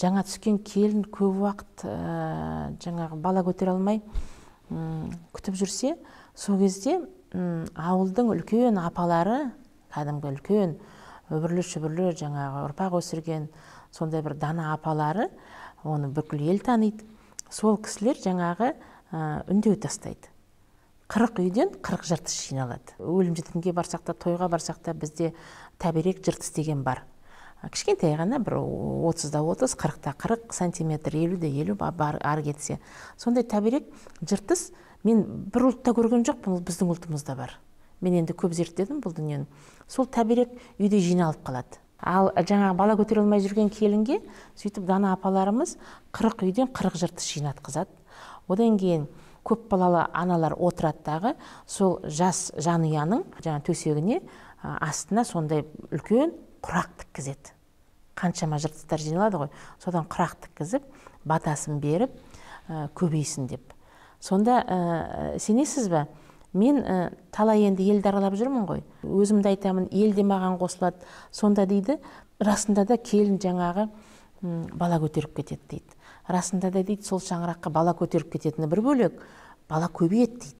жаңа түскен келін көп уақыт жаңағы бала көтере алмай күтіп жүрсе, сол кезде ауылдың үлкен апалары, кәдімгі үлкен өбірлі-шүбірлі жаңағы ұрпақ өсірген сондай бір дана апалары, оны бүкіл ел таниды. Сол кісілер жаңағы үндеу тастайды. 40 үйден 40 жыртыс жиналады. Өлім жітімге барсақ та, тойға барсақ та бізде тәберек жыртыс деген бар. Кішкентай ғана бір 30-да 30, 40-та 40 сантиметр, 50-де 50 бар ар кетсе. Сондай тәберек жыртыс мен бір ұлтта көрген жоқпын, ол біздің ұлтымызда бар. Мен енді көп зерттедім бұл дүниені. Сол тәберек үйде жиналып қалады. Ал жаңағы бала көтере алмай жүрген келінге сөйтіп дана апаларымыз 40 үйден 40 жыртыс жинатқызады. Одан кейін көп балалы аналар отыраттағы сол жас жанұяның жаңа төсегіне астына сондай үлкен құрақ тіккізеді. Қаншама жыртыстар жиналады ғой, содан құрақ тіккізіп, батасын беріп, көбейсін деп. Сонда сенесіз бе? Мен талай енді елді аралап жүрмін ғой. Өзімді айтамын, ел де маған қосылады. Сонда дейді, расында да келін жаңағы бала көтеріп кетеді дейді. Расында да дейді, сол шаңыраққа бала көтеріп кететіні бір бөлек, бала көбейеді дейді.